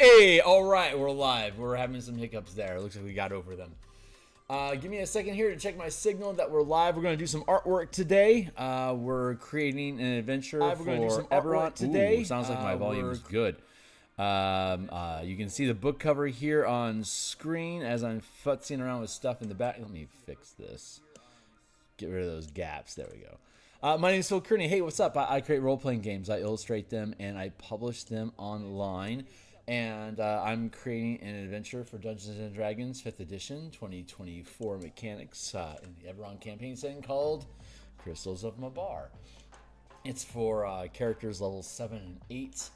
Hey, all right, we're live. We're having some hiccups there. Looks like we got over them. Give me a second here to check my signal that we're live. We're going to do some artwork today. We're creating an adventure for Eberron today. Ooh, sounds like my volume is good. You can see the book cover here on screen as I'm futzing around with stuff in the back. Let me fix this. Get rid of those gaps. There we go. My name is Phil Kearney. Hey, what's up? I create role-playing games. I illustrate them, and I publish them online. And I'm creating an adventure for Dungeons & Dragons 5th edition 2024 mechanics in the Eberron campaign setting called Crystals of Mabar. It's for characters levels 7 and 8.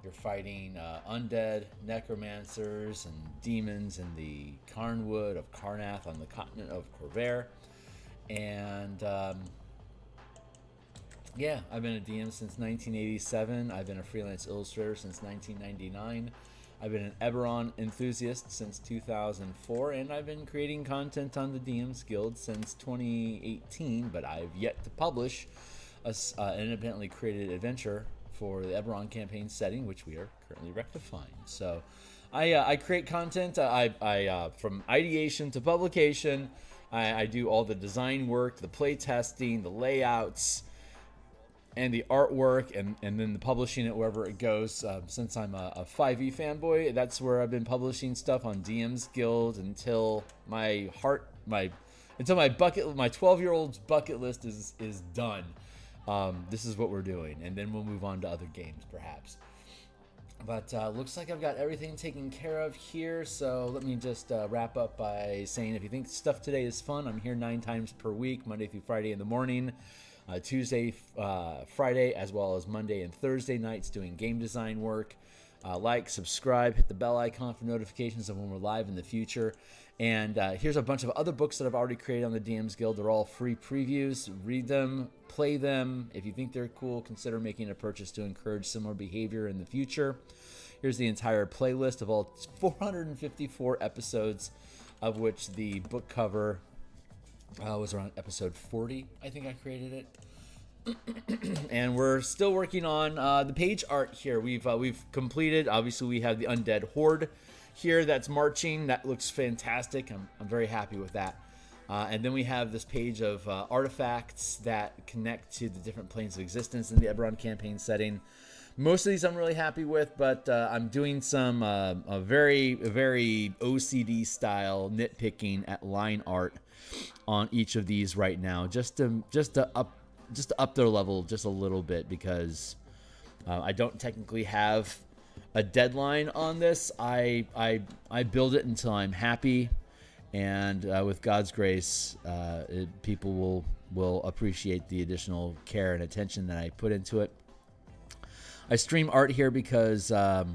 You're fighting undead, necromancers, and demons in the Carnwood of Carnath on the continent of Corvair. And yeah, I've been a DM since 1987. I've been a freelance illustrator since 1999. I've been an Eberron enthusiast since 2004, and I've been creating content on the DMsGuild since 2018, but I've yet to publish an independently created adventure for the Eberron campaign setting, which we are currently rectifying. So I create content from ideation to publication. I do all the design work, the play testing, the layouts, and the artwork, and then the publishing it wherever it goes. Since I'm a 5e fanboy, that's where I've been publishing stuff on DMsGuild until my 12-year-old's bucket list is done. This is what we're doing, and then we'll move on to other games perhaps. But looks like I've got everything taken care of here, so let me just wrap up by saying if you think stuff today is fun, I'm here 9 times per week, Monday through Friday in the morning. Tuesday, Friday, as well as Monday and Thursday nights doing game design work. Like, subscribe, hit the bell icon for notifications of when we're live in the future. And here's a bunch of other books that I've already created on the DMsGuild. They're all free previews. Read them, play them. If you think they're cool, consider making a purchase to encourage similar behavior in the future. Here's the entire playlist of all 454 episodes, of which the book cover was around episode 40. I think I created it. And we're still working on the page art here. We've completed. Obviously, we have the undead horde here that's marching. That looks fantastic. I'm very happy with that. And then we have this page of artifacts that connect to the different planes of existence in the Eberron campaign setting. Most of these I'm really happy with, but I'm doing some a very OCD style nitpicking at line art on each of these right now, just to up their level just a little bit, because I don't technically have a deadline on this. I build it until I'm happy, and with God's grace, people will appreciate the additional care and attention that I put into it. I stream art here because a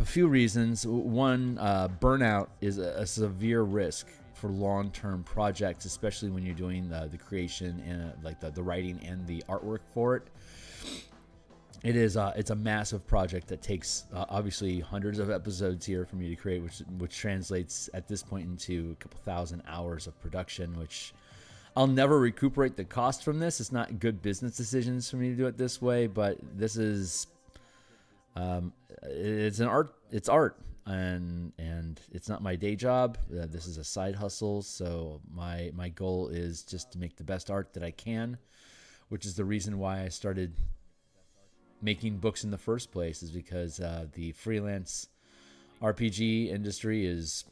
few reasons. One, burnout is a severe risk for long-term projects, especially when you're doing the creation and like the writing and the artwork for it. It's a massive project that takes obviously hundreds of episodes here for me to create, which translates at this point into a couple thousand hours of production, which I'll never recuperate the cost from this. It's not good business decisions for me to do it this way, but this is it's an art. It's art. And it's not my day job. This is a side hustle, so my goal is just to make the best art that I can, which is the reason why I started making books in the first place, is because the freelance RPG industry is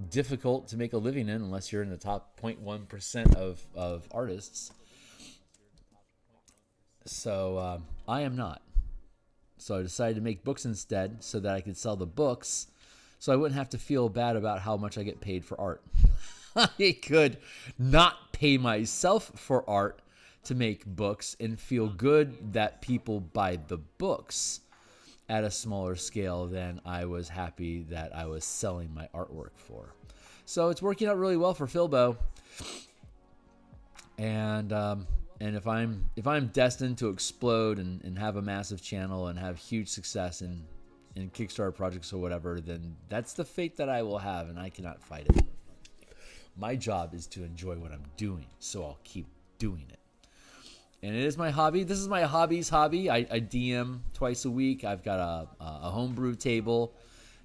difficult to make a living in unless you're in the top 0.1% of artists. So I am not. So I decided to make books instead so that I could sell the books so I wouldn't have to feel bad about how much I get paid for art. I could not pay myself for art to make books and feel good that people buy the books at a smaller scale than I was happy that I was selling my artwork for. So it's working out really well for Philbo. And if I'm destined to explode and have a massive channel and have huge success in Kickstarter projects or whatever, then that's the fate that I will have, and I cannot fight it. My job is to enjoy what I'm doing, so I'll keep doing it. And it is my hobby. This is my hobby's hobby. I DM twice a week. I've got a homebrew table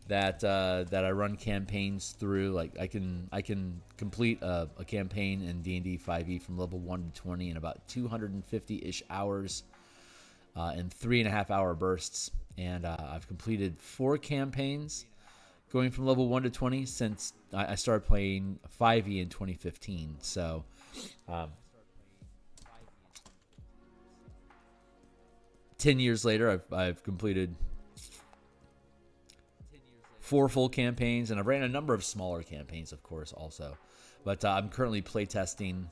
that I run campaigns through. Like I can complete a campaign in D&D 5e from level 1 to 20 in about 250-ish hours in 3.5 hour bursts. And I've completed 4 campaigns going from level 1 to 20 since I started playing 5e in 2015. So 10 years later, I've completed 4 full campaigns, and I've ran a number of smaller campaigns, of course, also. But I'm currently playtesting.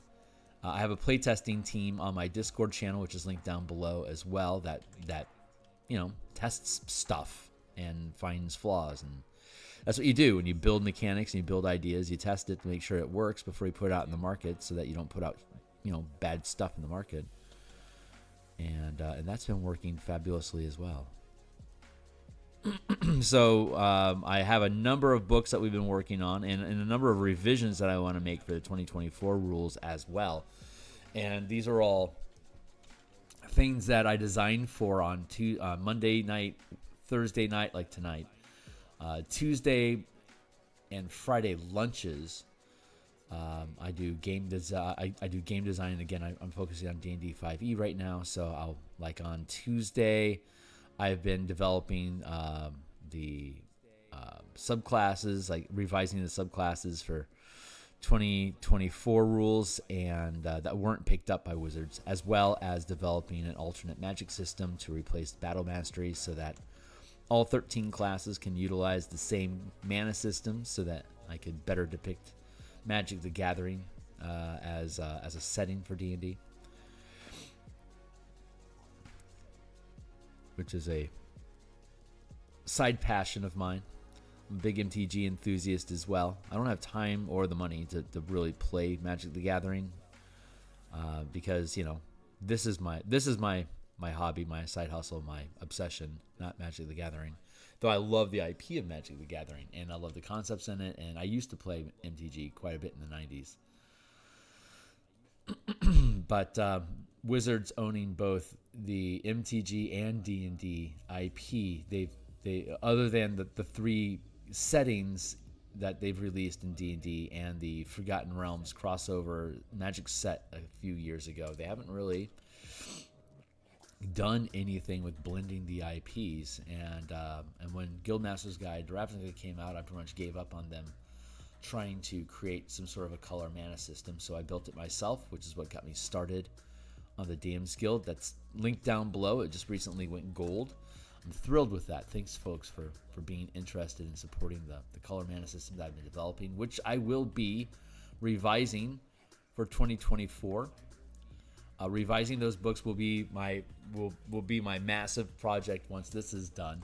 I have a playtesting team on my Discord channel, which is linked down below as well, that tests stuff and finds flaws. And that's what you do when you build mechanics and you build ideas. You test it to make sure it works before you put it out in the market, so that you don't put out bad stuff in the market. And that's been working fabulously as well. So I have a number of books that we've been working on, and a number of revisions that I want to make for the 2024 rules as well. And these are all things that I designed for on Monday night, Thursday night, like tonight, Tuesday and Friday lunches. I do game design. I do game design, and again, I'm focusing on D&D 5e right now. So I'll, like, on Tuesday, I've been developing the subclasses, like revising the subclasses for 2024 rules, and that weren't picked up by Wizards, as well as developing an alternate magic system to replace battle mastery, so that all 13 classes can utilize the same mana system, so that I could better depict Magic the Gathering as a setting for D&D, which is a side passion of mine. I'm a big MTG enthusiast as well. I don't have time or the money to really play Magic the Gathering because this is my hobby, my side hustle, my obsession, not Magic the Gathering. Though I love the IP of Magic the Gathering, and I love the concepts in it, and I used to play MTG quite a bit in the 90s. But Wizards owning both the MTG and D&D IP, they other than the 3 settings that they've released in D&D and the Forgotten Realms crossover Magic set a few years ago, they haven't really done anything with blending the IPs, and when Guildmaster's Guide to Ravnica came out, I pretty much gave up on them trying to create some sort of a color mana system, so I built it myself, which is what got me started on the DMsGuild. That's linked down below. It just recently went gold. I'm thrilled with that. Thanks, folks, for being interested in supporting the color mana system that I've been developing, which I will be revising for 2024. Revising those books will be my massive project once this is done.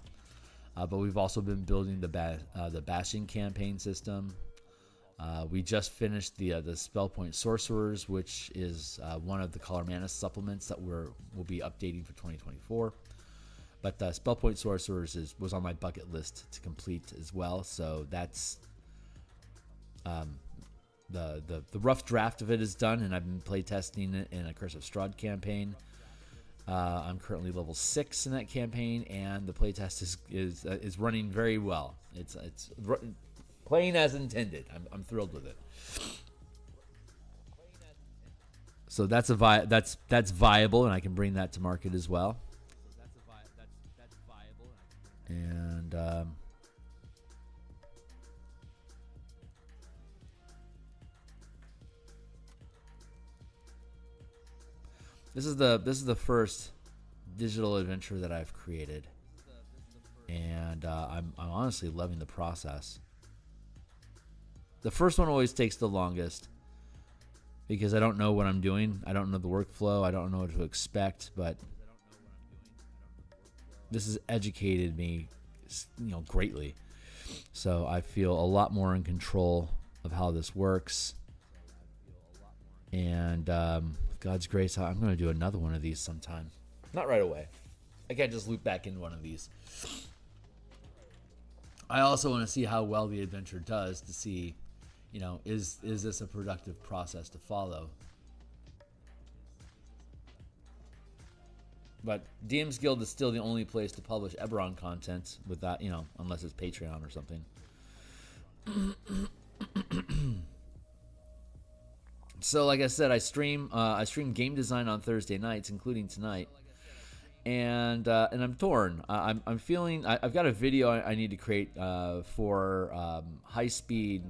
But we've also been building the Bastion campaign system. We just finished the Spell Point Sorcerers, which is one of the color mana supplements that we'll be updating for 2024. But Spell Point Sorcerers was on my bucket list to complete as well. So that's the rough draft of it is done, and I've been playtesting it in a Curse of Strahd campaign. I'm currently level 6 in that campaign, and the playtest is running very well. It's playing as intended. I'm thrilled with it. So that's viable, and I can bring that to market as well. And this is the first digital adventure that I've created, and I'm honestly loving the process. The first one always takes the longest because I don't know what I'm doing. I don't know the workflow. I don't know what to expect, but this has educated me, greatly. So I feel a lot more in control of how this works. And with God's grace, I'm going to do another one of these sometime. Not right away. I can't just loop back into one of these. I also want to see how well the adventure does to see, is this a productive process to follow? But DM's Guild is still the only place to publish Eberron content with that, you know, unless it's Patreon or something. So, like I said, I stream game design on Thursday nights, including tonight, and I'm torn. I'm feeling I've got a video I need to create for high stake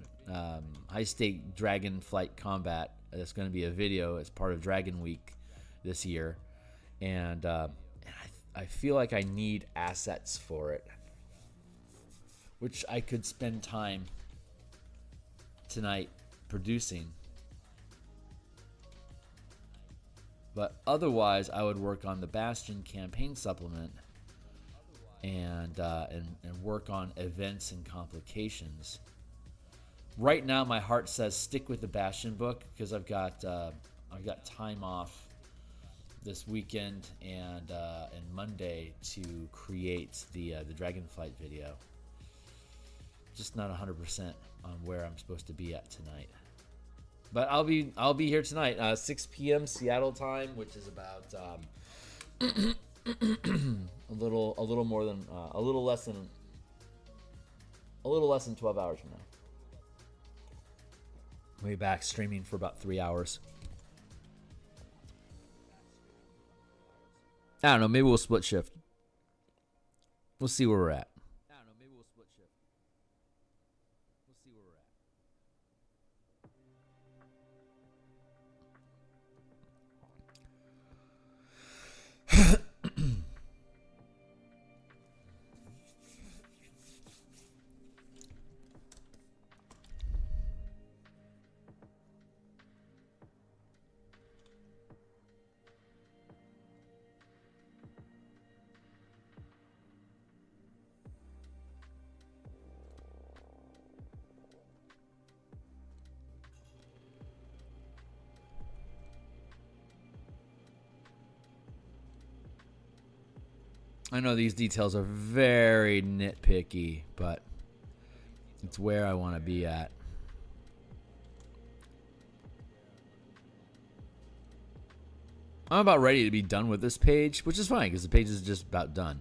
dragon flight combat. That's going to be a video as part of Dragon Week this year, and I feel like I need assets for it, which I could spend time tonight producing. But otherwise, I would work on the Bastion campaign supplement and work on events and complications. Right now, my heart says stick with the Bastion book because I've got time off this weekend and Monday to create the Dragonflight video. Just not 100% on where I'm supposed to be at tonight. But I'll be here tonight, 6 p.m. Seattle time, which is about a little less than 12 hours from now. We'll be back streaming for about 3 hours. I don't know. Maybe we'll split shift. We'll see where we're at. I know these details are very nitpicky, but it's where I want to be at. I'm about ready to be done with this page, which is fine because the page is just about done.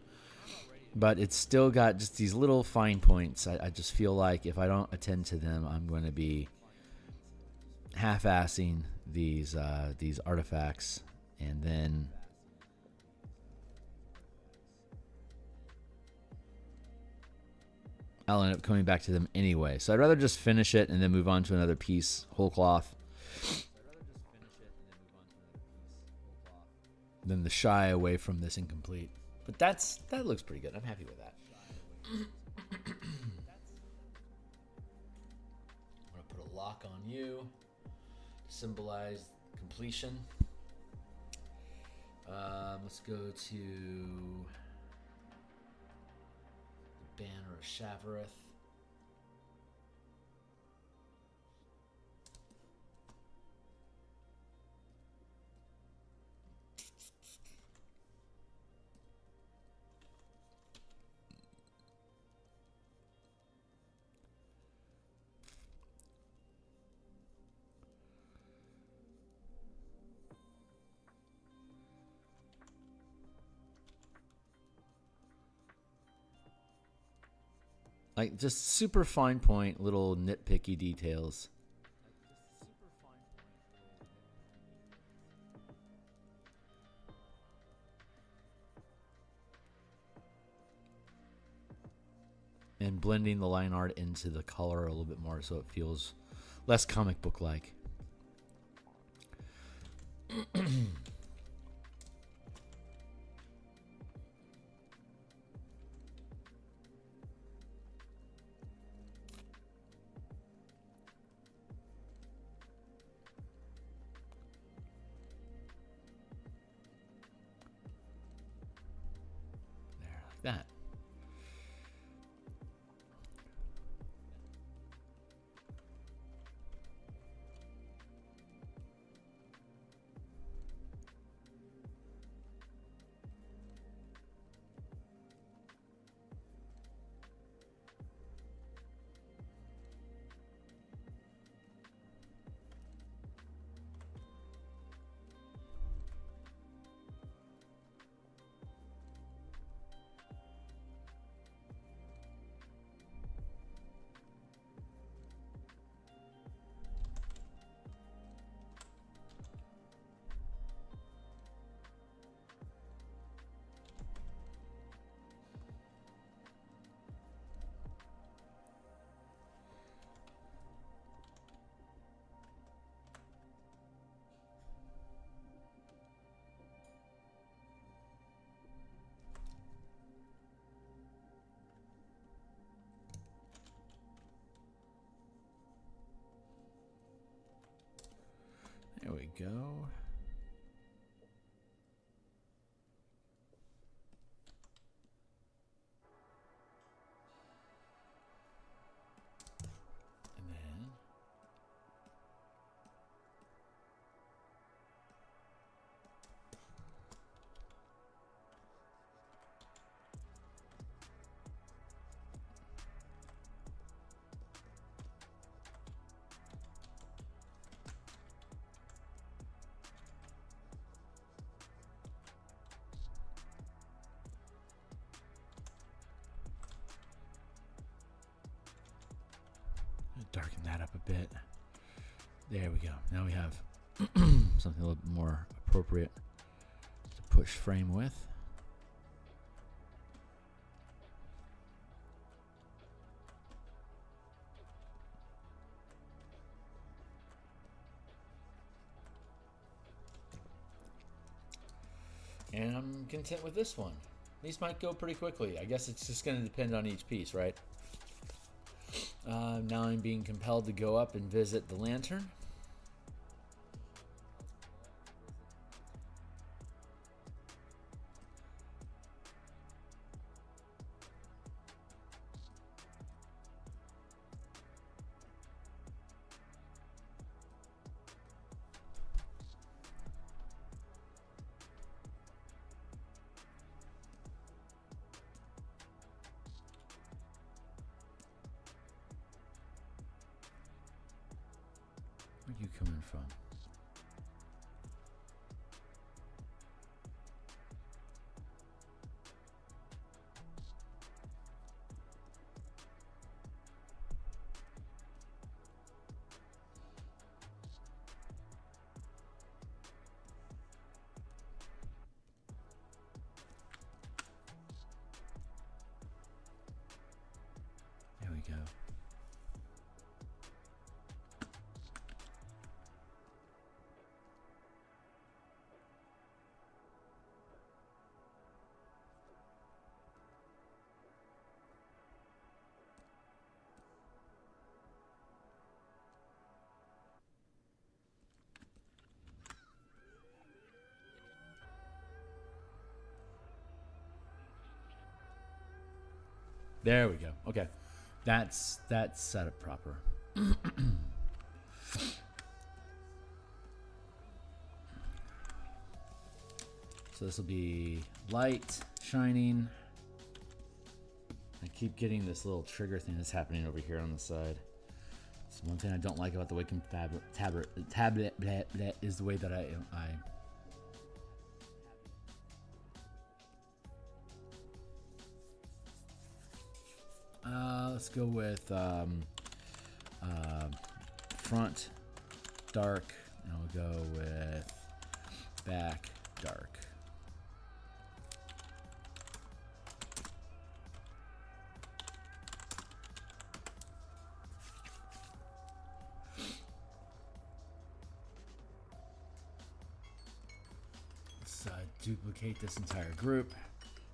But it's still got just these little fine points. I just feel like if I don't attend to them, I'm going to be half-assing these artifacts, and then I'll end up coming back to them anyway. So I'd rather just finish it and then move on to another piece, whole cloth, than the shy away from this incomplete. But that looks pretty good. I'm happy with that. I'm going to put a lock on you to symbolize completion. Let's go to Banner of Shavareth. Like, just super fine point, little nitpicky details. And blending the line art into the color a little bit more so it feels less comic book-like. That. go. And then darken that up a bit. There we go. Now we have something a little bit more appropriate to push frame with. And I'm content with this one. These might go pretty quickly. I guess it's just going to depend on each piece, right? Now I'm being compelled to go up and visit the lantern. Where are you coming from? There we go. There we go. Okay. That's set up proper. So this will be light, shining. I keep getting this little trigger thing that's happening over here on the side. It's one thing I don't like about the Wiccan tablet is the way that I let's go with front dark, and we'll go with back dark. Let's duplicate this entire group.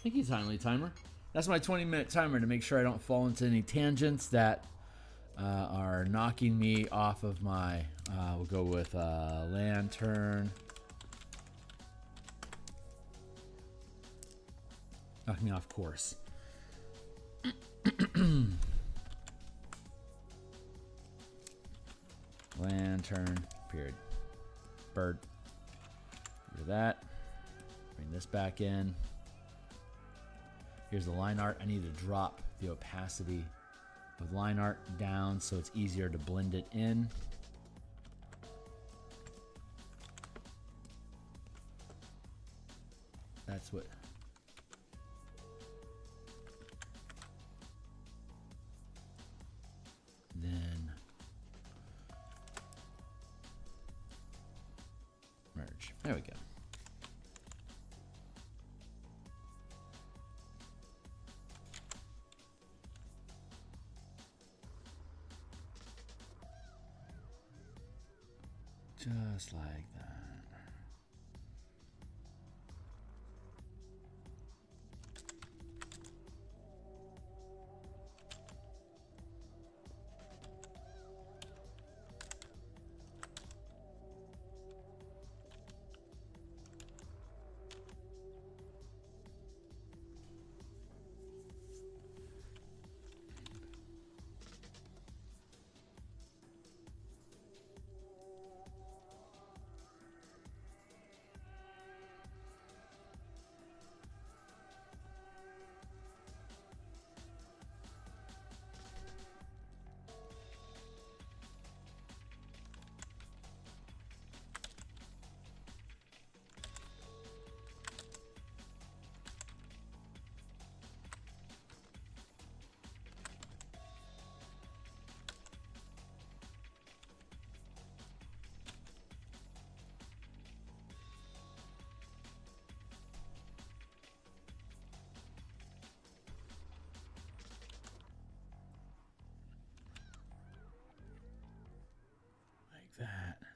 Thank you, Timely Timer. That's my 20-minute timer to make sure I don't fall into any tangents that are knocking me off of my, we'll go with lantern. Knock me off course. Lantern, period. Bird. Do that. Bring this back in. Here's the line art. I need to drop the opacity of line art down so it's easier to blend it in. That's what. Then merge. There we go. Just like that.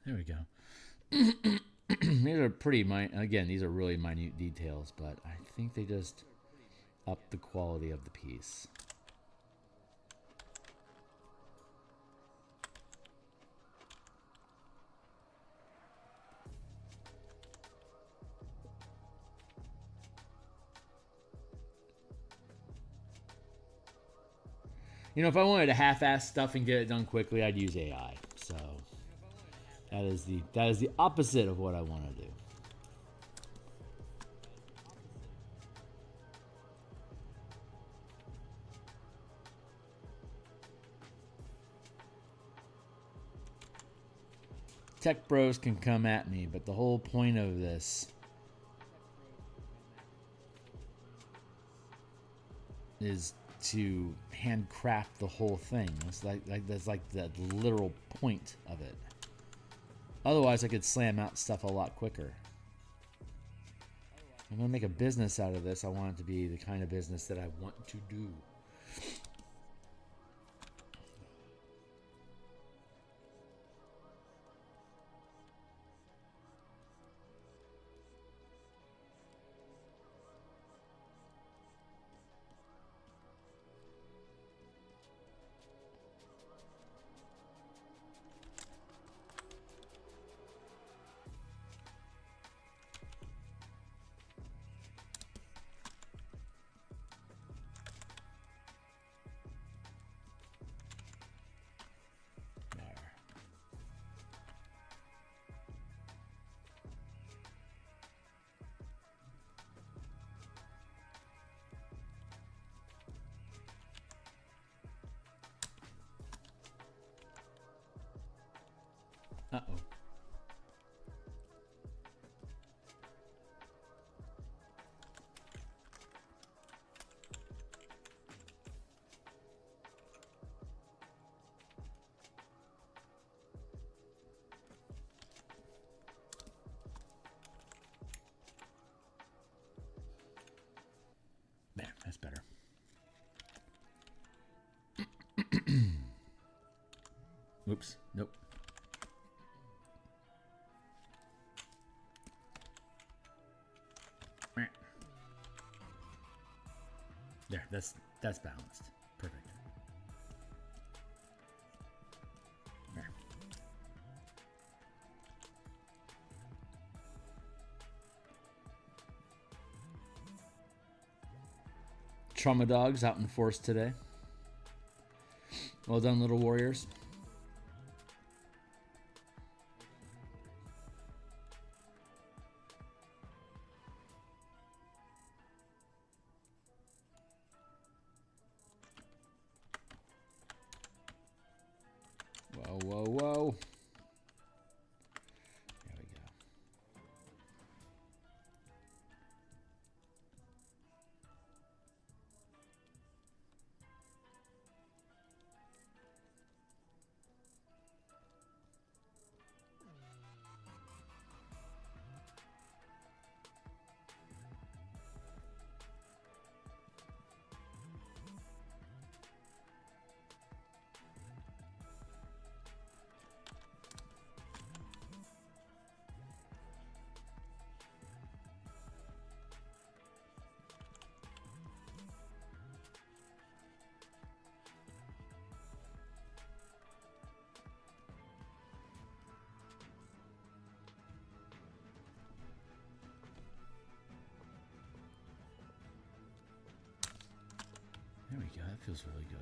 There we go. These are pretty again, these are really minute details, but I think they just up the quality of the piece. You know, if I wanted to half-ass stuff and get it done quickly, I'd use AI. So that is the opposite of what I want to do. Tech bros can come at me, but the whole point of this is to handcraft the whole thing. It's that's like the literal point of it. Otherwise, I could slam out stuff a lot quicker. I'm gonna make a business out of this. I want it to be the kind of business that I want to do. Uh-oh. There, that's better. Oops, nope. There, that's balanced. Perfect. There. Trauma dogs out in force today. Well done, little warriors. Whoa, whoa. There we go. There we go. That feels really good.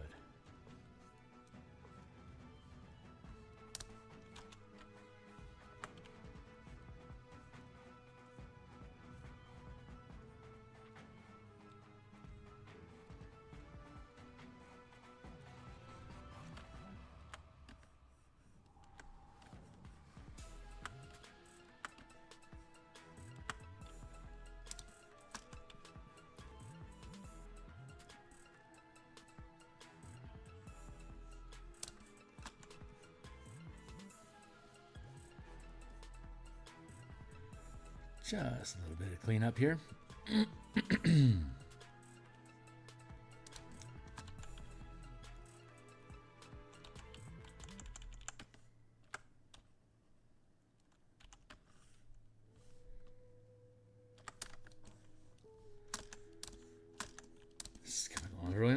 Just a little bit of cleanup here.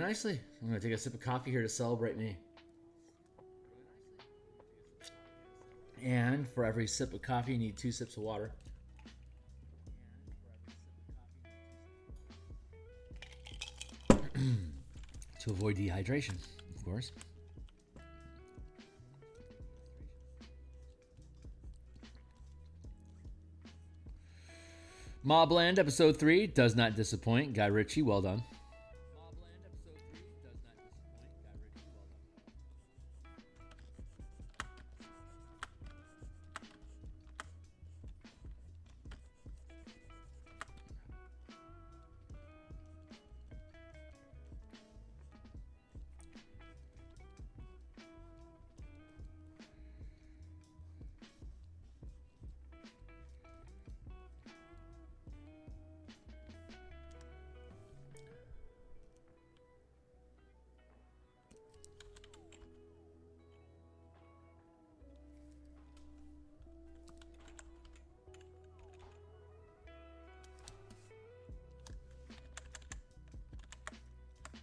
nicely. I'm going to take a sip of coffee here to celebrate me. And for every sip of coffee, you need 2 sips of water. To avoid dehydration, of course. Mobland episode 3 does not disappoint. Guy Ritchie, well done.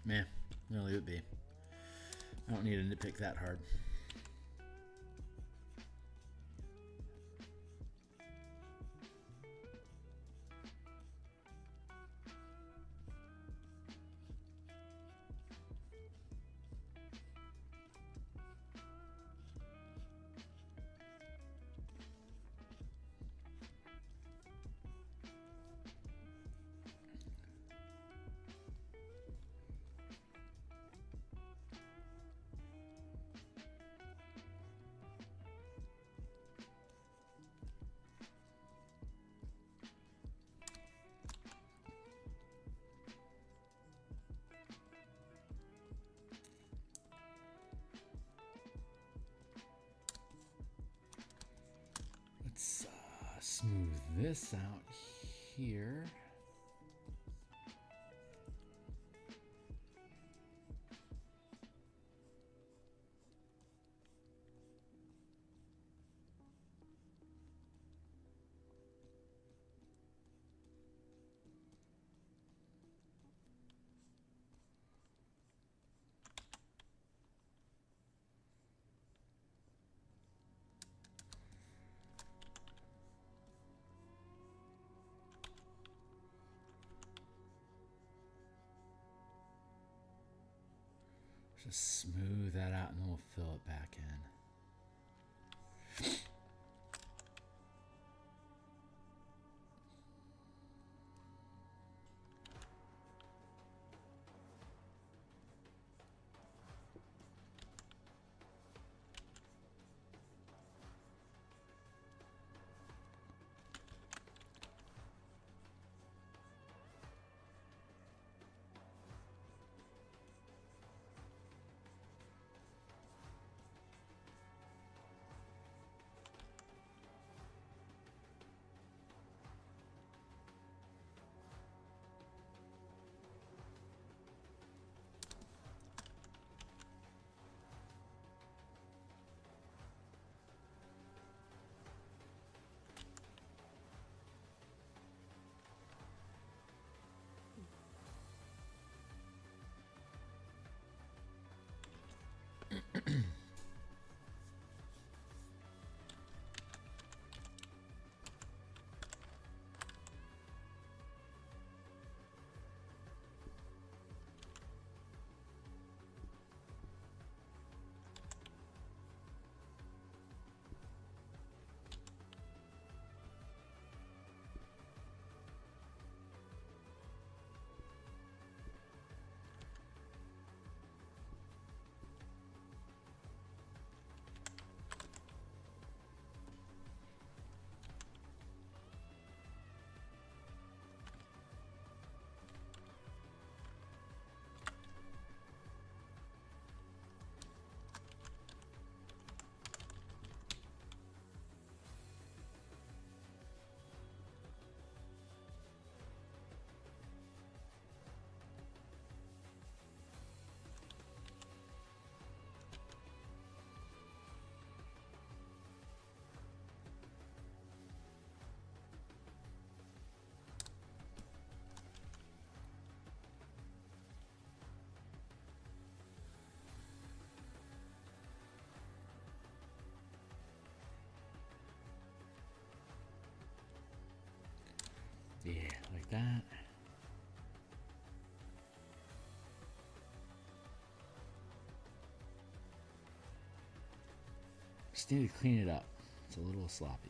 Man, no, leave it be. I don't need to nitpick that hard. Let's smooth this out here. Just smooth that out and then we'll fill it back in. that. Just need to clean it up. It's a little sloppy.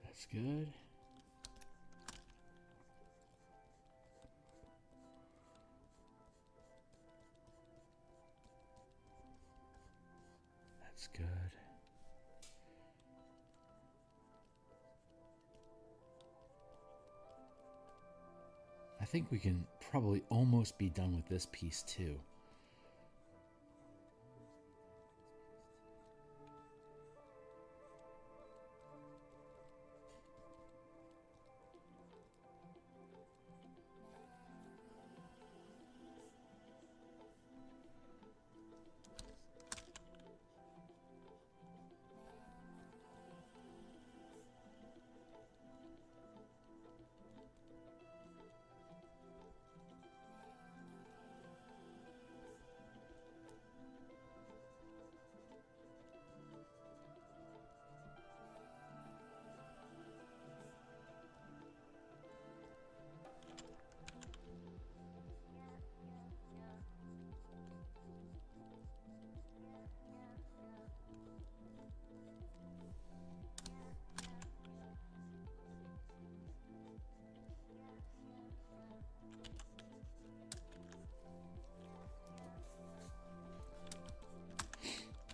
That's good. That's good. I think we can probably almost be done with this piece too.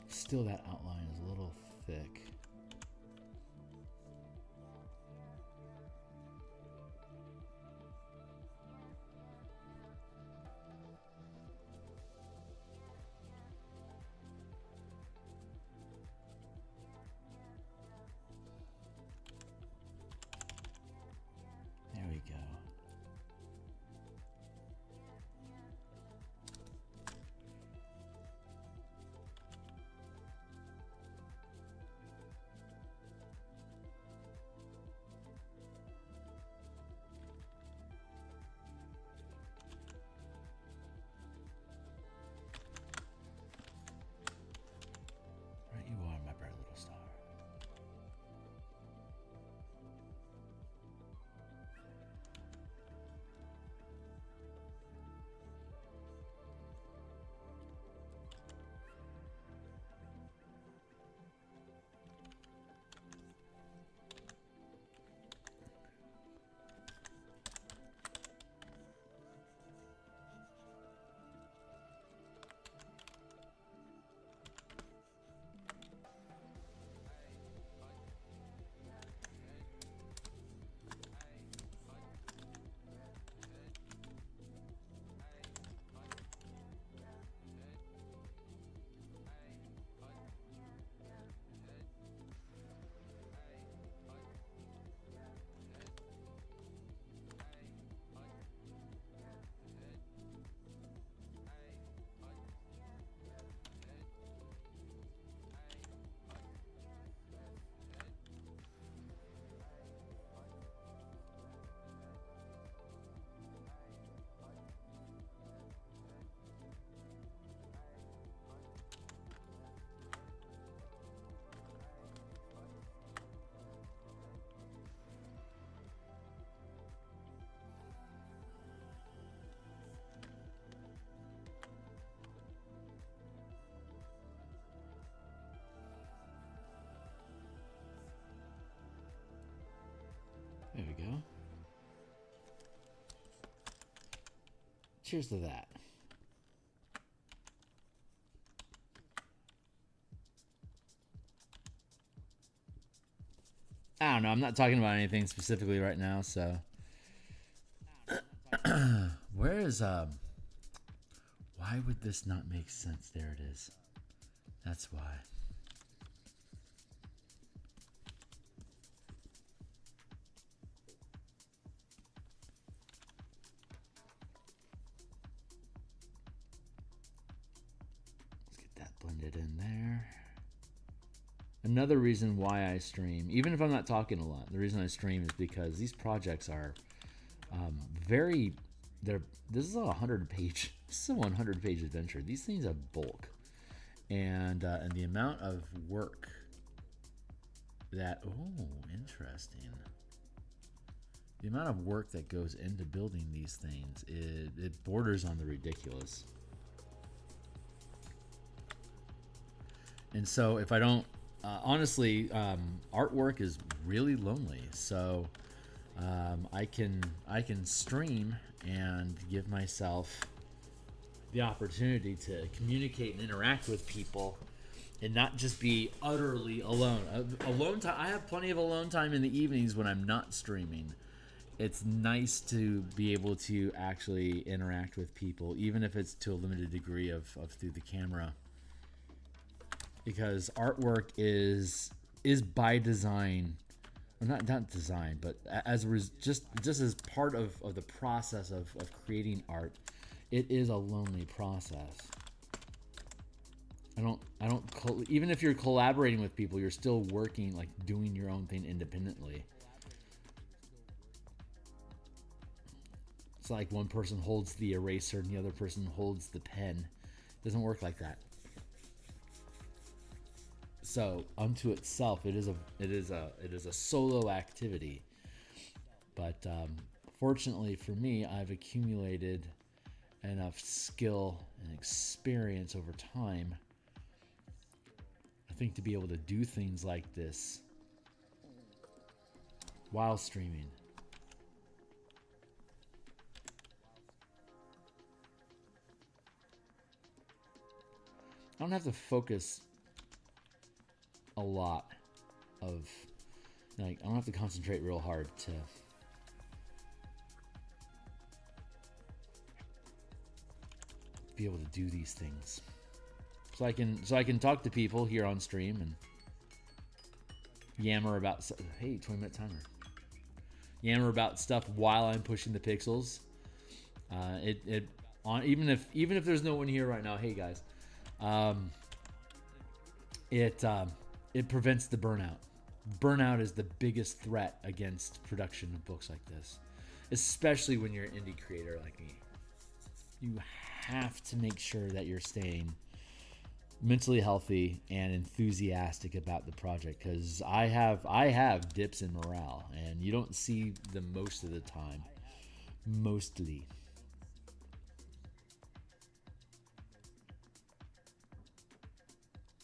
Still, that outline is a little thick. There we go. There we go. Cheers to that. I don't know. I'm not talking about anything specifically right now, so. Where is, why would this not make sense? There it is. That's why. it in there. Another reason why I stream, even if I'm not talking a lot, the reason I stream is because these projects are this is a 100-page, this is a 100-page adventure. These things are bulk, and the amount of work that, oh, interesting. The amount of work that goes into building these things, it borders on the ridiculous. And so if I don't, honestly, artwork is really lonely. So I can stream and give myself the opportunity to communicate and interact with people and not just be utterly alone. Alone time. I have plenty of alone time in the evenings when I'm not streaming. It's nice to be able to actually interact with people, even if it's to a limited degree of through the camera. Because artwork is by design, or not design, but as just as part of the process of creating art, it is a lonely process. Even if you're collaborating with people, you're still working, like doing your own thing independently. It's like one person holds the eraser and the other person holds the pen. It doesn't work like that. So unto itself, it is a solo activity. But fortunately for me, I've accumulated enough skill and experience over time, I think, to be able to do things like this while streaming. I don't have to focus a lot of, like, I don't have to concentrate real hard to be able to do these things. So I can talk to people here on stream and yammer about, hey, 20-minute timer. Yammer about stuff while I'm pushing the pixels. Even if there's no one here right now, hey guys. It prevents the burnout. Burnout is the biggest threat against production of books like this, especially when you're an indie creator like me. You have to make sure that you're staying mentally healthy and enthusiastic about the project, because I have dips in morale, and you don't see them most of the time. Mostly.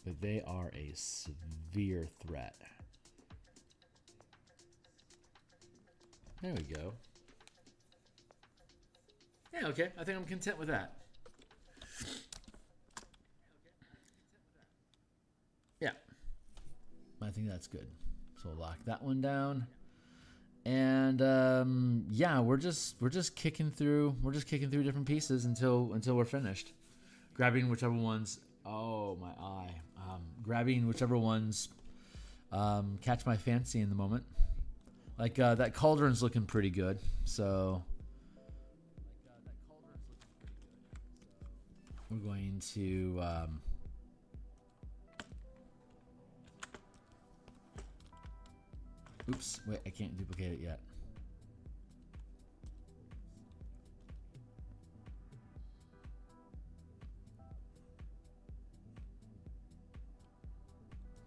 But they are a severe threat. There we go. Yeah, okay. I think I'm content with that. Yeah. I think that's good. So we'll lock that one down. And yeah, we're just kicking through different pieces until we're finished. Grabbing whichever ones, oh my eye. Grabbing whichever ones catch my fancy in the moment. Like that cauldron's looking pretty good. So we're going to oops, wait, I can't duplicate it yet.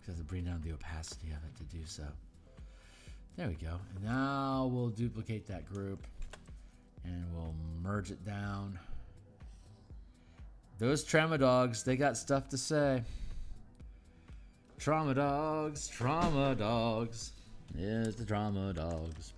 Because to bring down the opacity of it to do so. There we go. And now we'll duplicate that group and we'll merge it down. Those trauma dogs, they got stuff to say. Trauma dogs, trauma dogs. Yes, the trauma dogs.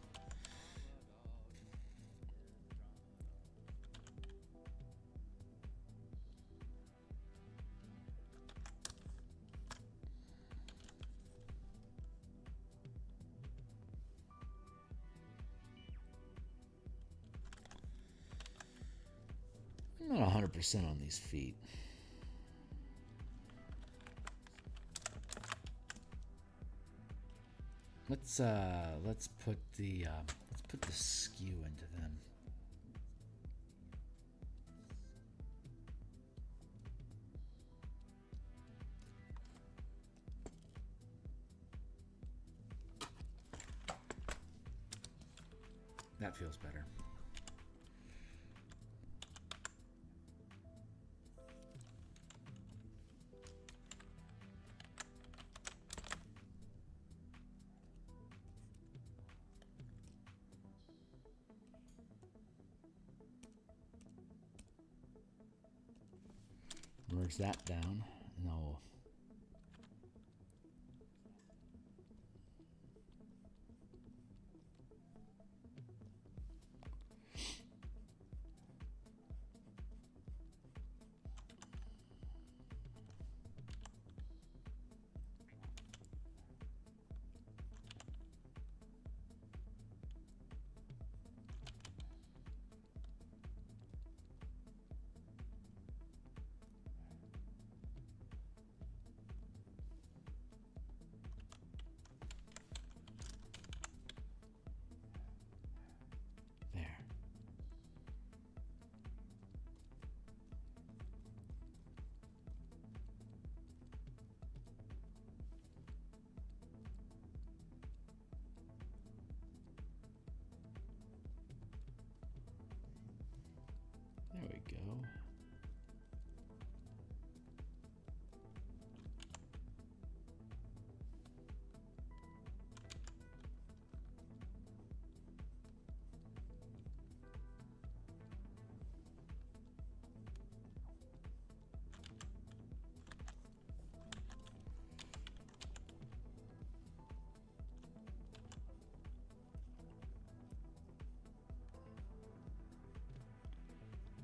I'm not 100% on these feet. Let's put the skew into them. That feels better. Merge that down. No. There we go.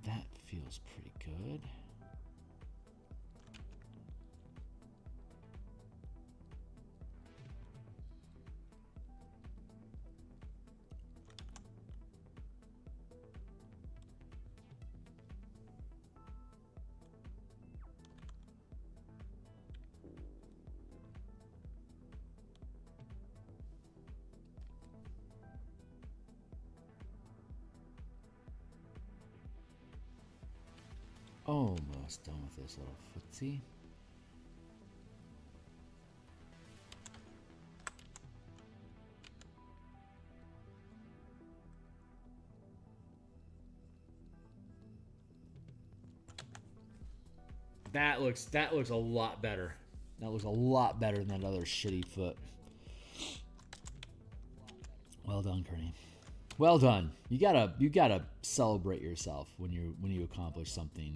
That feels pretty good. Almost done with this little footsie. That looks a lot better. That looks a lot better than that other shitty foot. Well done, Kearney. Well done. You gotta celebrate yourself when you accomplish something.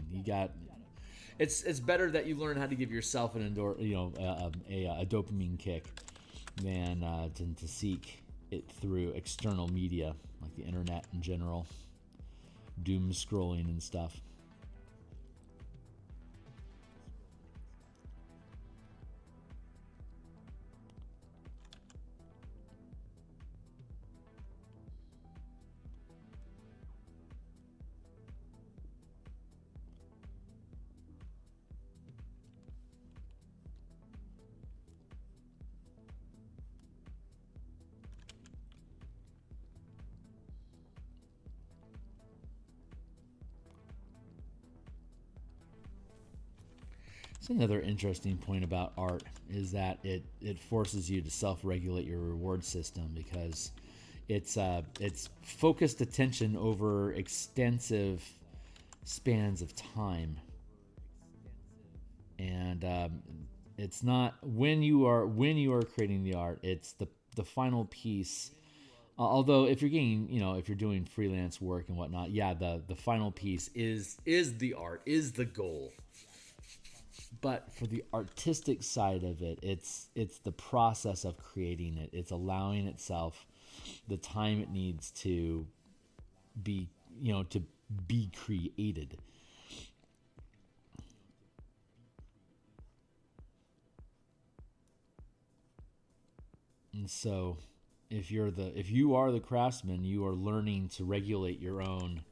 It's better that you learn how to give yourself a dopamine kick than to seek it through external media like the internet in general, doom scrolling and stuff. It's another interesting point about art is that it forces you to self-regulate your reward system because it's focused attention over extensive spans of time, and it's not when you are creating the art. It's the final piece. Although if you're getting, if you're doing freelance work and whatnot, yeah, the final piece is the art, is the goal. But for the artistic side of it, it's the process of creating it. It's allowing itself the time it needs to be, to be created. And so if you are the craftsman, you are learning to regulate your own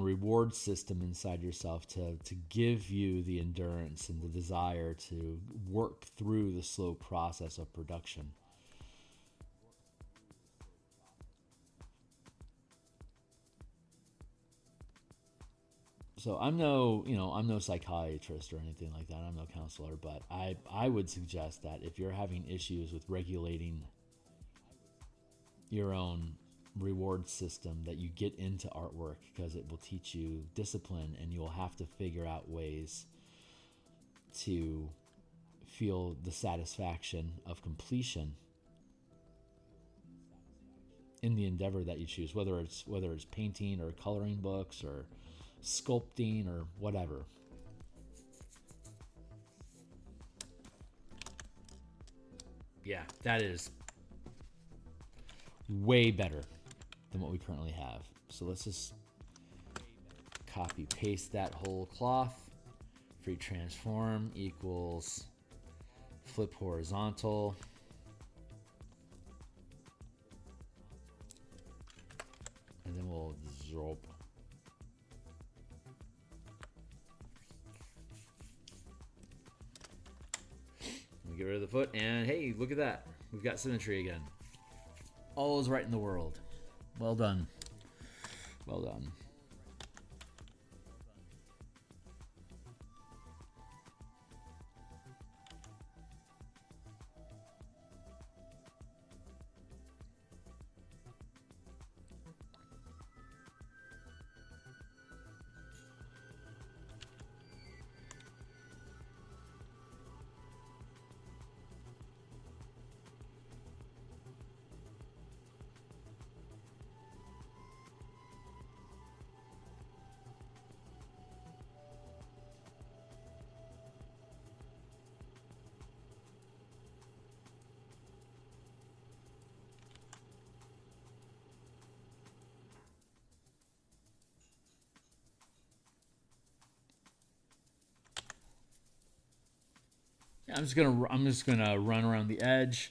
reward system inside yourself to give you the endurance and the desire to work through the slow process of production. So I'm no psychiatrist or anything like that. I'm no counselor, but I would suggest that if you're having issues with regulating your own reward system that you get into artwork, because it will teach you discipline, and you will have to figure out ways to feel the satisfaction of completion in the endeavor that you choose, whether it's painting or coloring books or sculpting or whatever. Yeah, that is way better than what we currently have. So let's just copy paste that whole cloth. Free transform equals flip horizontal. And then we'll zorp. We get rid of the foot, and hey, look at that. We've got symmetry again. All is right in the world. Well done. Well done. I'm just gonna run around the edge,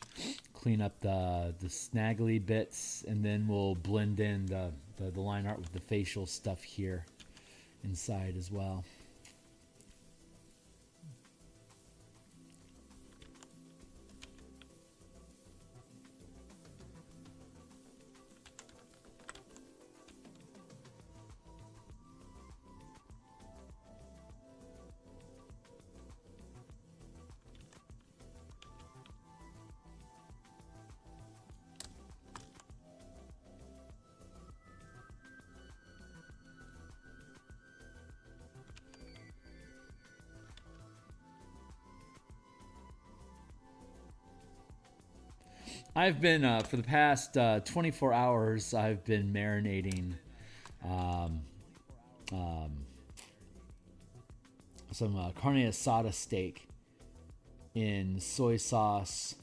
clean up the snaggly bits, and then we'll blend in the line art with the facial stuff here inside as well. I've been, for the past 24 hours, I've been marinating some carne asada steak in soy sauce,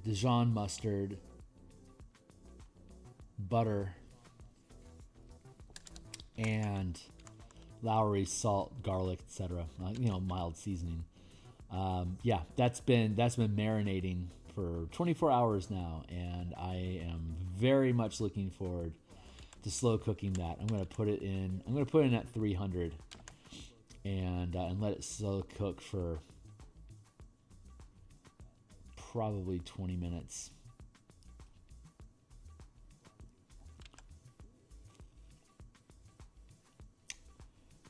Dijon mustard, butter, and Lowry salt, garlic, etc. Mild seasoning. Yeah, that's been marinating for 24 hours now, and I am very much looking forward to slow cooking that. I'm gonna put it in at 300 and let it slow cook for probably 20 minutes.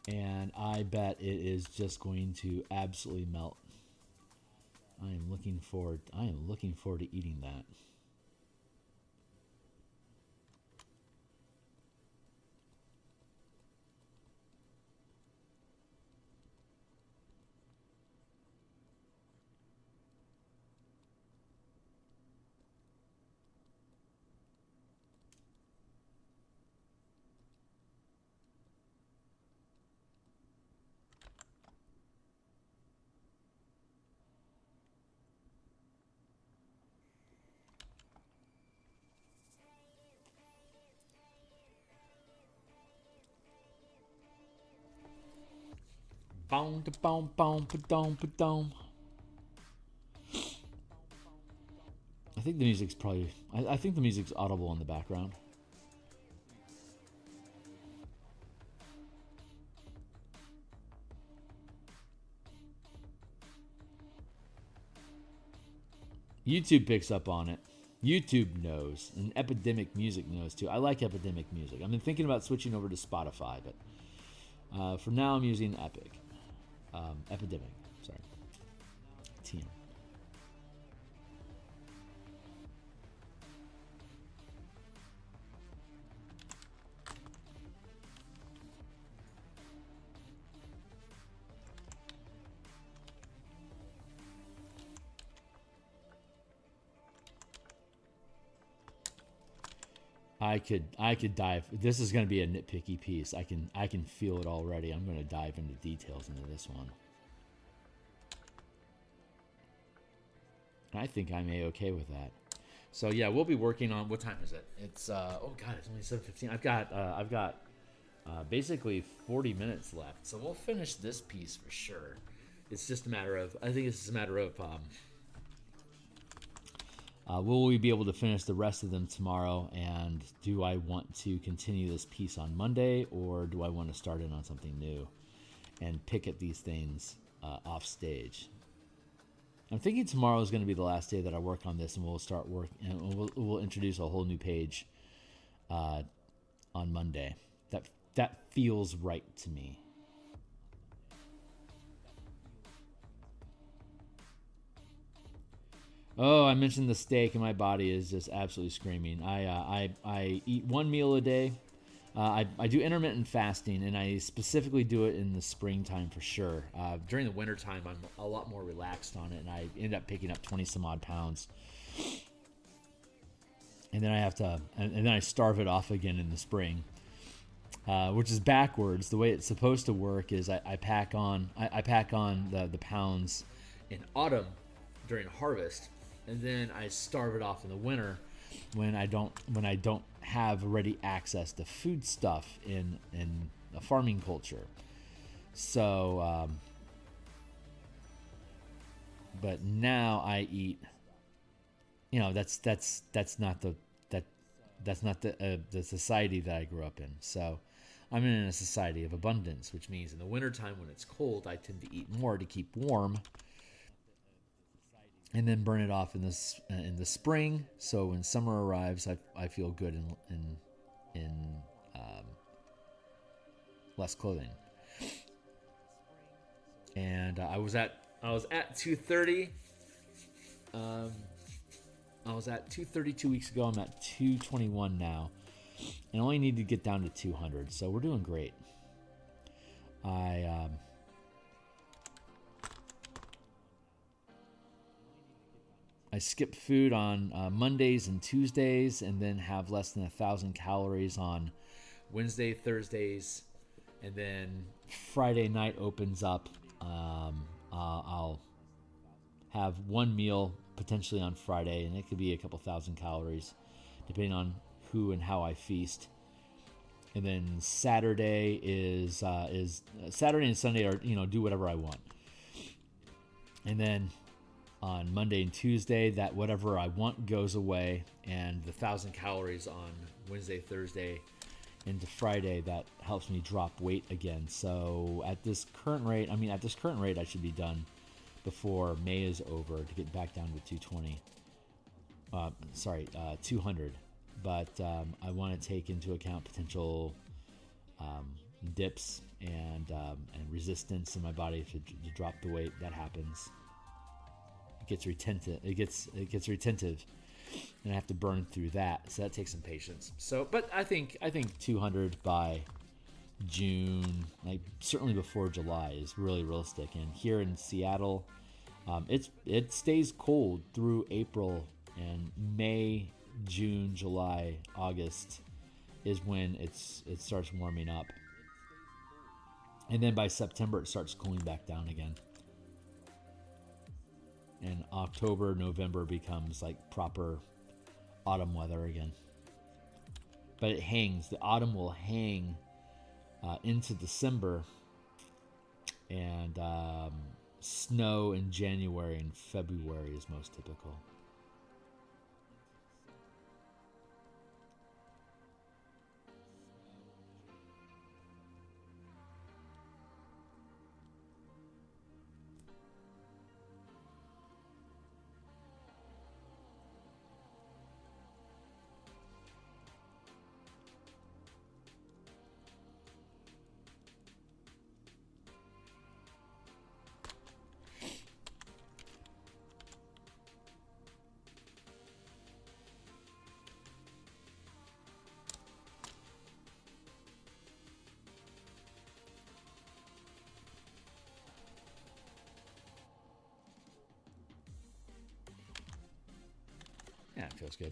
And I bet it is just going to absolutely melt. I am looking forward to eating that. Boom, boom, boom, boom, boom. I think the music's probably. I think the music's audible in the background. YouTube picks up on it. YouTube knows, and Epidemic Music knows too. I like Epidemic Music. I've been thinking about switching over to Spotify, but for now I'm using Epidemic. Sorry, TM. I could dive. This is going to be a nitpicky piece. I can feel it already. I'm going to dive into details into this one. I think I'm okay with that. So yeah, we'll be working on. What time is it? It's oh god, it's only 7:15. I've got basically 40 minutes left. So we'll finish this piece for sure. It's just a matter of. I think it's just a matter of. Will we be able to finish the rest of them tomorrow? And do I want to continue this piece on Monday, or do I want to start in on something new and pick at these things off stage? I'm thinking tomorrow is going to be the last day that I work on this, and we'll start work, and we'll introduce a whole new page on Monday. That feels right to me. Oh, I mentioned the steak, and my body is just absolutely screaming. I eat one meal a day. I do intermittent fasting, and I specifically do it in the springtime for sure. During the wintertime, I'm a lot more relaxed on it, and I end up picking up 20 some odd pounds. And then I have to, and then I starve it off again in the spring, which is backwards. The way it's supposed to work is I pack on the pounds in autumn during harvest, and then I starve it off in the winter when I don't have ready access to food stuff in a farming culture. So but now I eat, that's not the society that I grew up in. So I'm in a society of abundance, which means in the wintertime when it's cold, I tend to eat more to keep warm, and then burn it off in the spring. So when summer arrives, I feel good in less clothing. And I was at 230. I was at 230 2 weeks ago. I'm at 221 now, and I only need to get down to 200. So we're doing great. I skip food on Mondays and Tuesdays, and then have less than 1,000 calories on Wednesday, Thursdays, and then Friday night opens up. I'll have one meal potentially on Friday, and it could be a couple thousand calories, depending on who and how I feast. And then Saturday is Saturday and Sunday are do whatever I want, and then on Monday and Tuesday, that whatever I want goes away, and the 1,000 calories on Wednesday, Thursday into Friday, that helps me drop weight again. So at this current rate, I should be done before May is over to get back down to 220. 200. But I want to take into account potential dips and resistance in my body to drop the weight. That happens. It gets retentive, and I have to burn through that. So that takes some patience. So, but I think 200 by June, like certainly before July, is really realistic. And here in Seattle, it stays cold through April, and May, June, July, August is when it starts warming up, and then by September it starts cooling back down again. And October, November becomes like proper autumn weather again. But it hangs. The autumn will hang into December, and snow in January and February is most typical. Yeah, it feels good.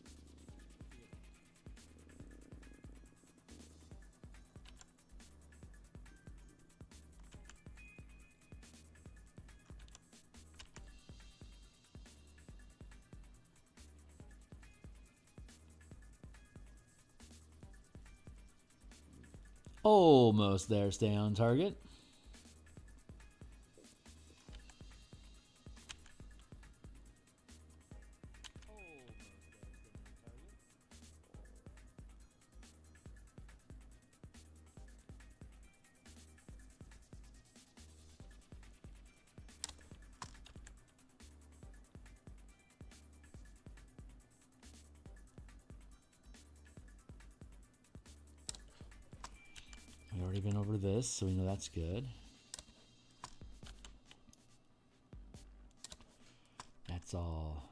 Almost there. Stay on target. We've already been over this, so we know that's good. That's all.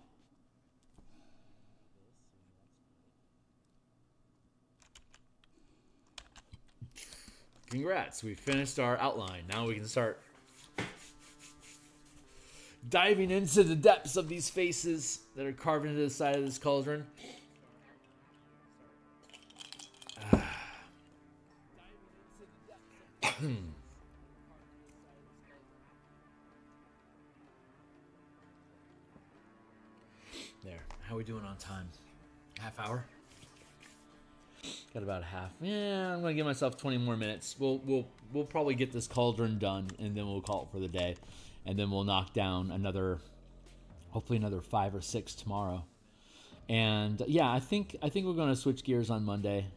Congrats, we finished our outline. Now we can start diving into the depths of these faces that are carved into the side of this cauldron. There. How are we doing on time? Half hour? Got about a half. Yeah, I'm gonna give myself 20 more minutes. We'll probably get this cauldron done, and then we'll call it for the day, and then we'll knock down another, hopefully another 5 or 6 tomorrow. And yeah, I think we're gonna switch gears on Monday.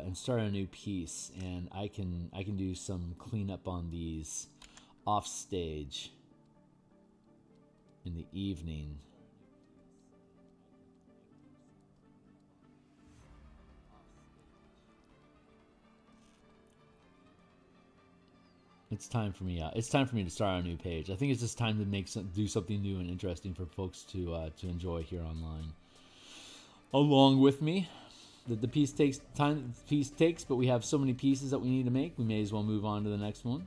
And start a new piece, and I can do some cleanup on these off stage in the evening. It's time for me. It's time for me to start a new page. I think it's just time to do something new and interesting for folks to enjoy here online. Along with me. The piece takes time. The piece takes, but we have so many pieces that we need to make. We may as well move on to the next one.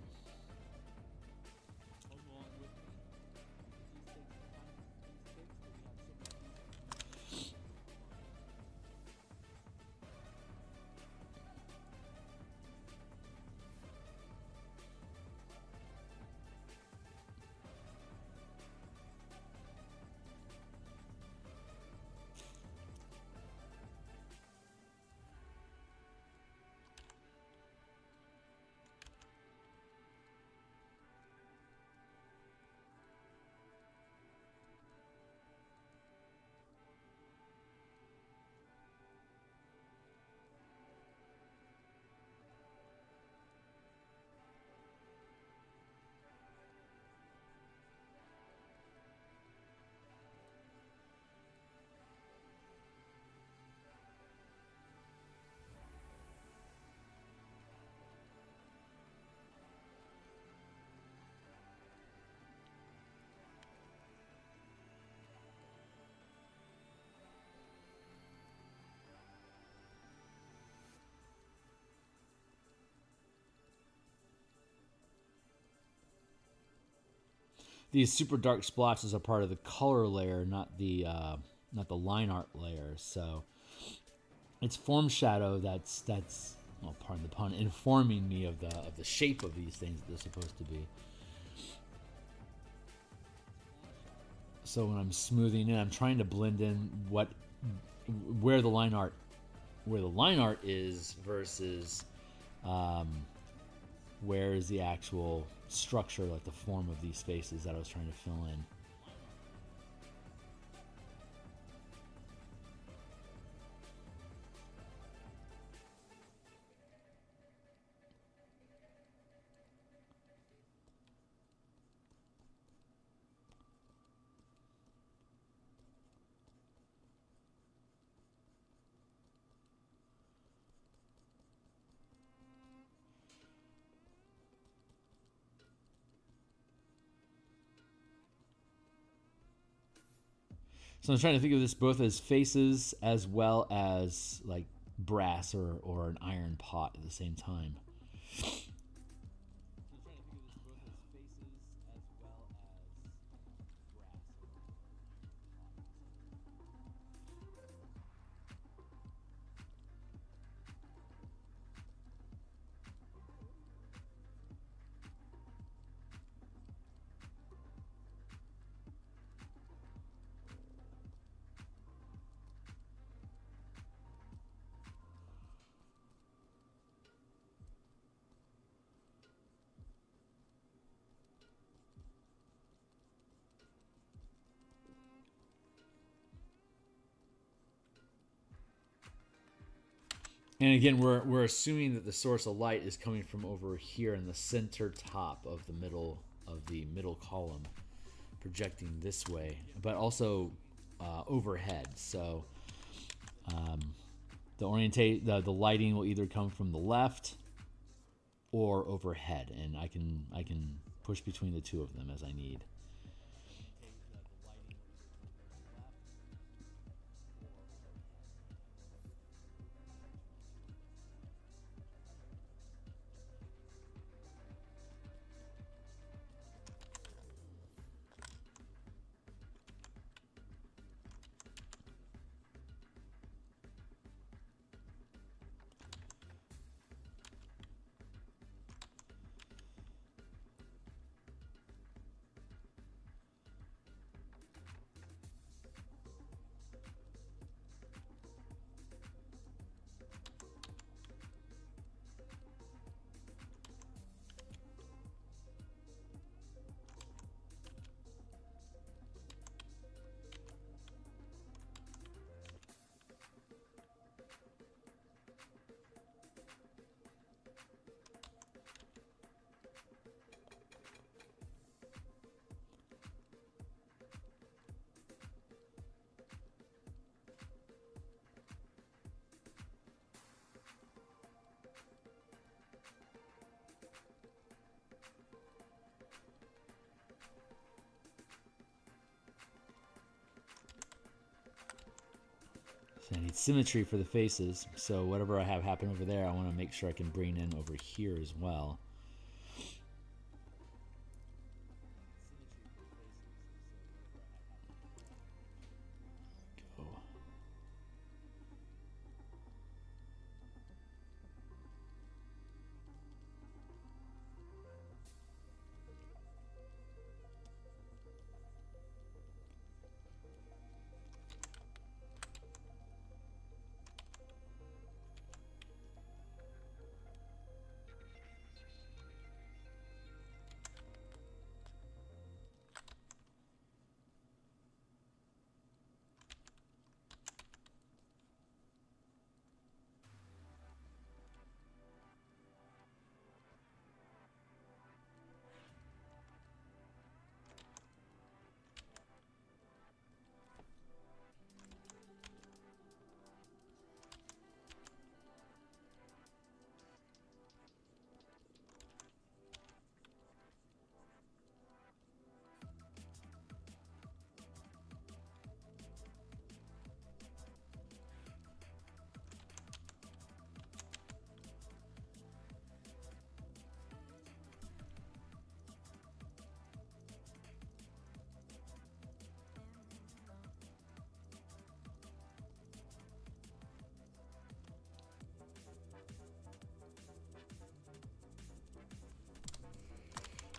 These super dark splotches are part of the color layer, not the line art layer. So it's form shadow that's well, pardon the pun, informing me of the shape of these things that they're supposed to be. So when I'm smoothing in, I'm trying to blend in where the line art is versus where is the actual structure, like the form of these spaces that I was trying to fill in. So I'm trying to think of this both as faces as well as like brass or an iron pot at the same time. And again, we're assuming that the source of light is coming from over here in the center top of the middle column, projecting this way, but also overhead. So the lighting will either come from the left or overhead, and I can push between the two of them as I need. So I need symmetry for the faces. So whatever I have happen over there, I want to make sure I can bring in over here as well. Go.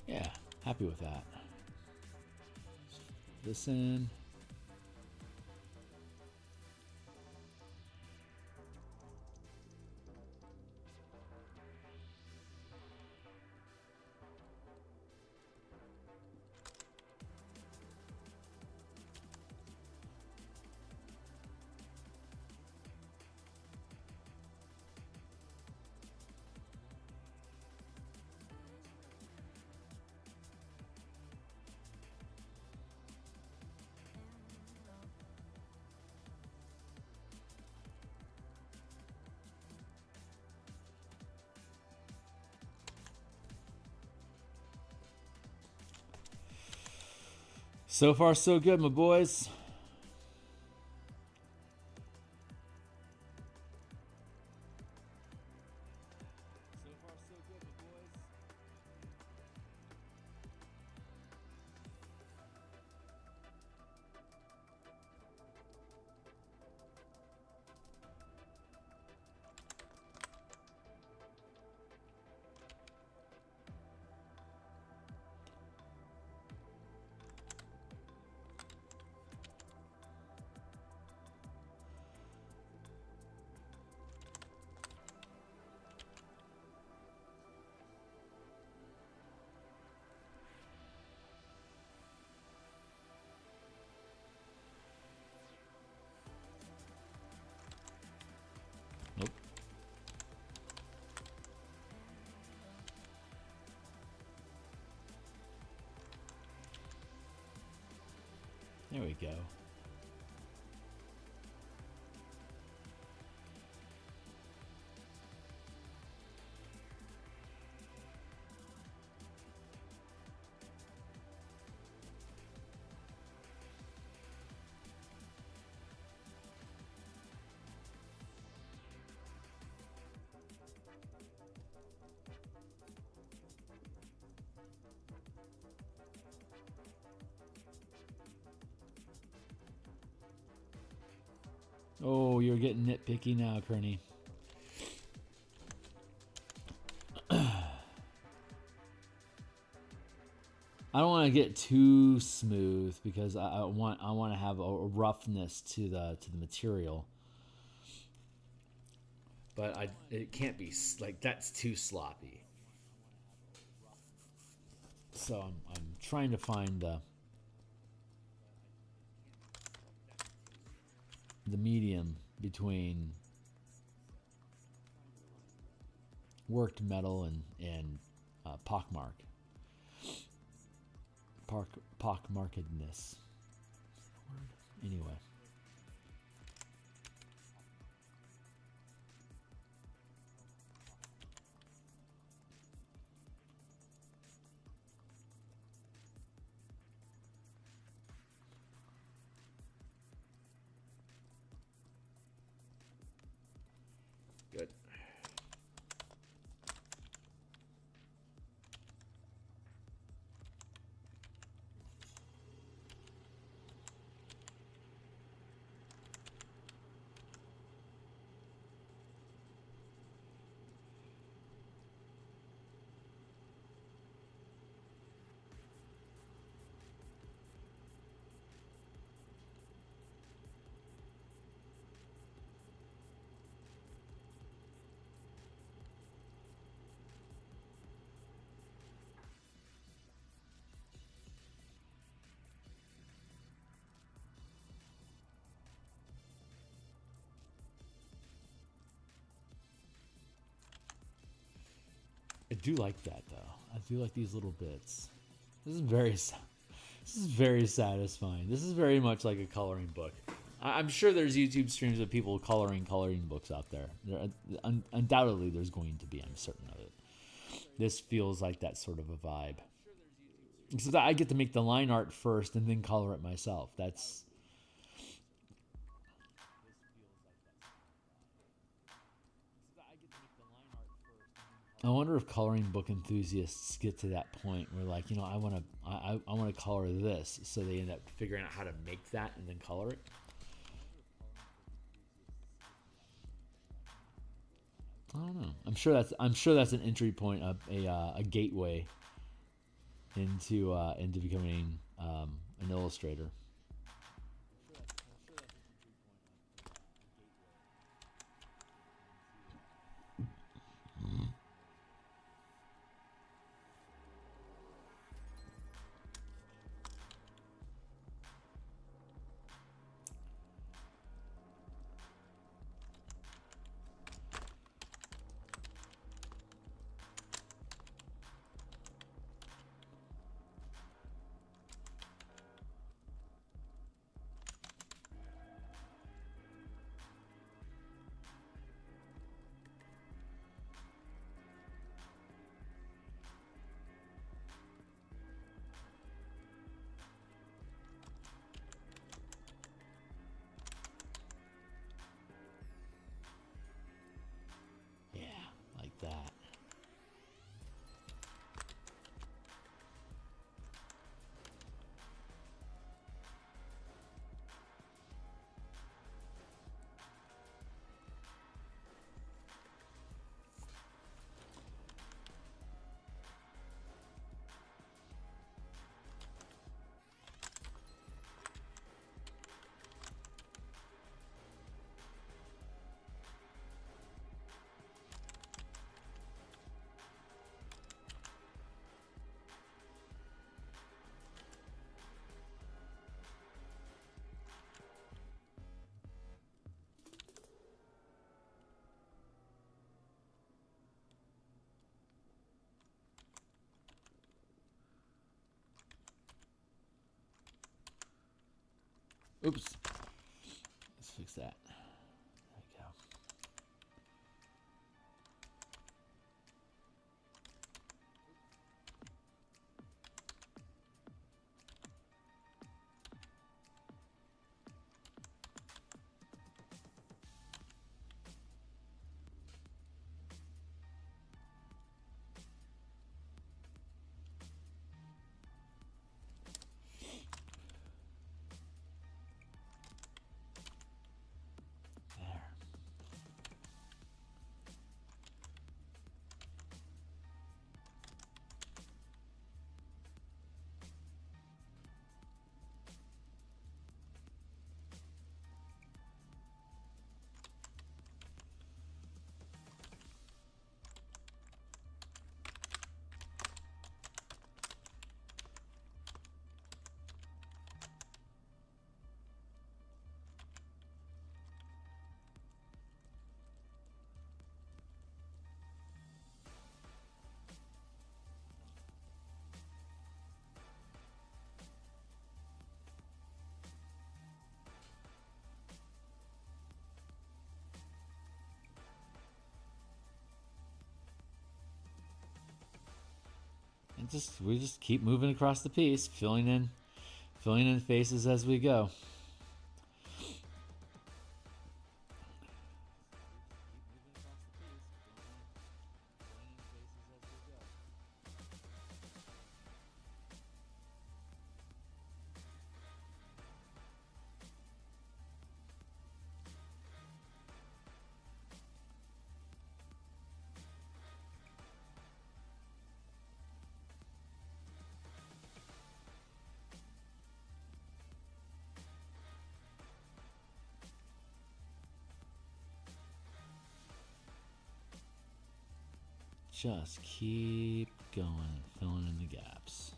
Yeah, happy with that. This in. So far, so good, my boys. go. Oh, you're getting nitpicky now, Kearney. I don't want to get too smooth because I want to have a roughness to the material. But it can't be like that's too sloppy. So I'm trying to find the medium between worked metal and pockmark. Pockmarkedness. Anyway. Good. I do like that though. I do like these little bits. This is very satisfying. This is very much like a coloring book. I'm sure there's YouTube streams of people coloring books out there. Undoubtedly, there's going to be. I'm certain of it. This feels like that sort of a vibe. Except that I get to make the line art first and then color it myself. That's. I wonder if coloring book enthusiasts get to that point where, like, you know, I want to color this, so they end up figuring out how to make that and then color it. I don't know. I'm sure that's an entry point, a gateway into becoming an illustrator. Oops. Let's fix that. There we go. And we just keep moving across the piece, filling in faces as we go. Just keep going, filling in the gaps.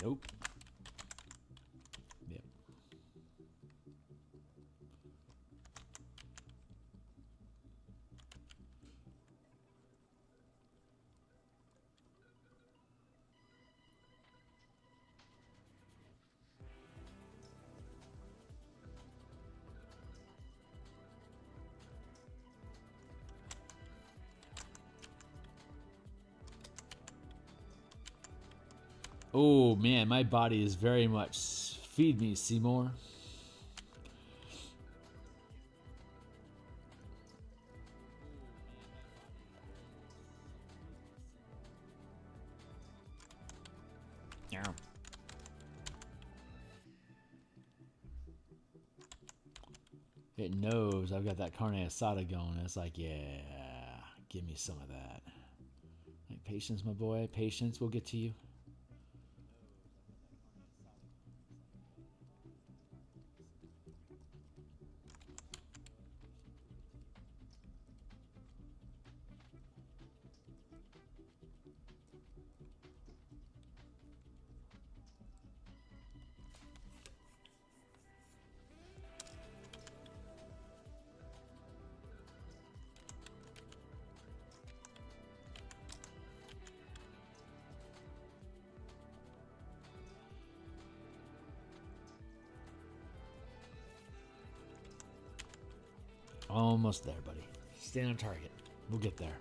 Nope. Yep. Oh man, my body is very much feed me, Seymour. It knows I've got that carne asada going. It's like, yeah, give me some of that. Like, patience, my boy. Patience, we'll get to you. Almost there, buddy. Stay on target. We'll get there.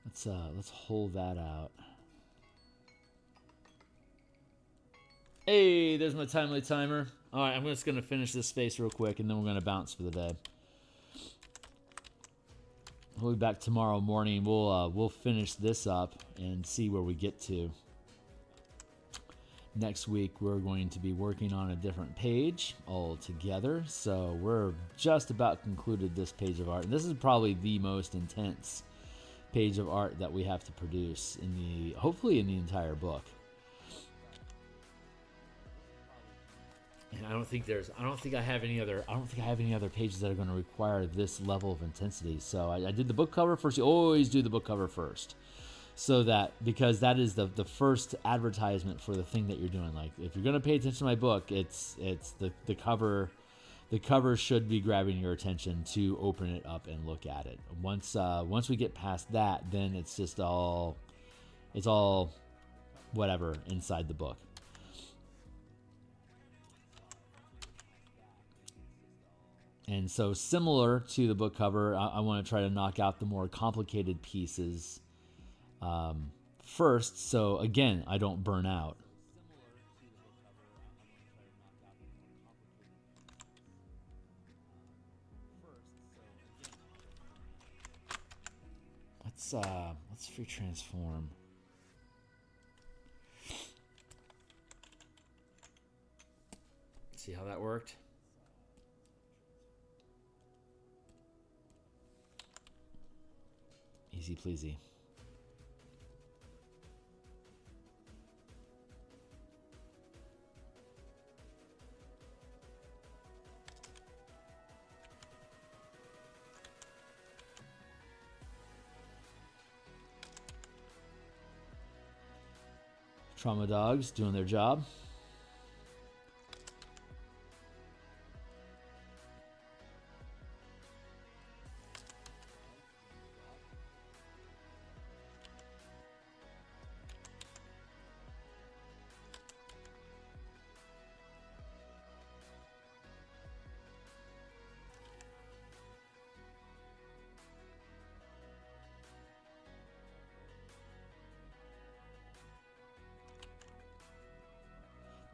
Let's hold that out. Hey, there's my timely timer. All right, I'm just gonna finish this space real quick, and then we're gonna bounce for the day. We'll be back tomorrow morning. We'll finish this up and see where we get to. Next week, we're going to be working on a different page altogether. So we're just about concluded this page of art. And this is probably the most intense page of art that we have to produce hopefully in the entire book. And I don't think I have any other pages that are going to require this level of intensity. So I did the book cover first. You always do the book cover first. So because that is the first advertisement for the thing that you're doing. Like, if you're going to pay attention to my book, it's the cover. The cover should be grabbing your attention to open it up and look at it. Once we get past that, then it's all whatever inside the book. And so, similar to the book cover, I want to try to knock out the more complicated pieces first. So again, I don't burn out. Let's free transform. See how that worked? Easy pleasy. Trauma dogs doing their job.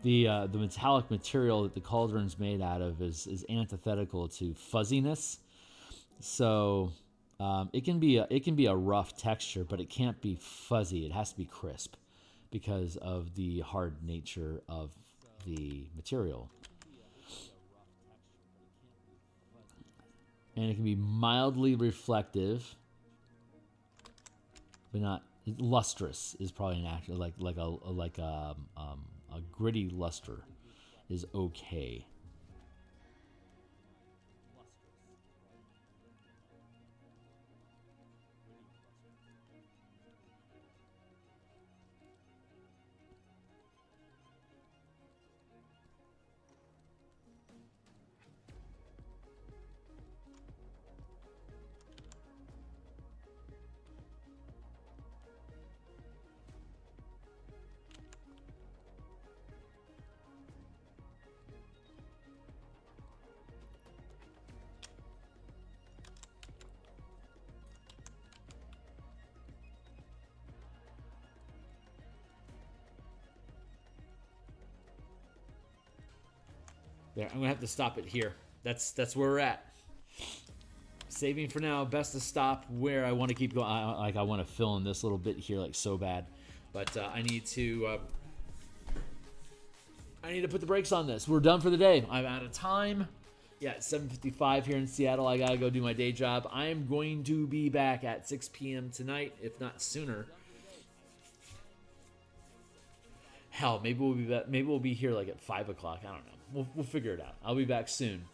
The metallic material that the cauldron's made out of is antithetical to fuzziness, so it can be a rough texture, but it can't be fuzzy. It has to be crisp because of the hard nature of the material, and it can be mildly reflective, but not lustrous. Is probably an actual like a gritty luster is okay. There, I'm gonna have to stop it here. That's where we're at. Saving for now. Best to stop where I want to keep going. I want to fill in this little bit here, like so bad, but I need to put the brakes on this. We're done for the day. I'm out of time. Yeah, it's 7:55 here in Seattle. I gotta go do my day job. I am going to be back at 6 p.m. tonight, if not sooner. Hell, maybe we'll be back, maybe we'll be here like at 5 o'clock. I don't know. We'll figure it out. I'll be back soon.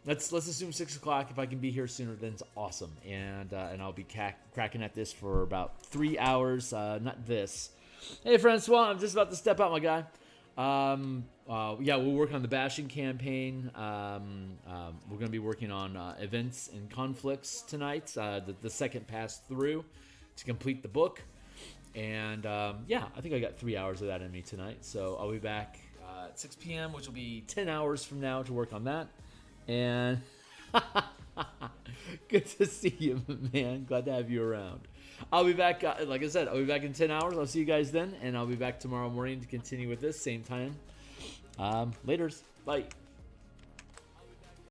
Let's assume 6 o'clock. If I can be here sooner, then it's awesome. And I'll be cracking at this for about 3 hours. Not this. Hey, Francois, I'm just about to step out, my guy. Yeah, we'll work on the bashing campaign. We're going to be working on events and conflicts tonight. The second pass through to complete the book. And yeah, I think I got 3 hours of that in me tonight. So I'll be back at 6 p.m., which will be 10 hours from now to work on that. And Good to see you, man. Glad to have you around. I'll be back, like I said, I'll be back in 10 hours. I'll see you guys then, and I'll be back tomorrow morning to continue with this, same time. Laters. Bye.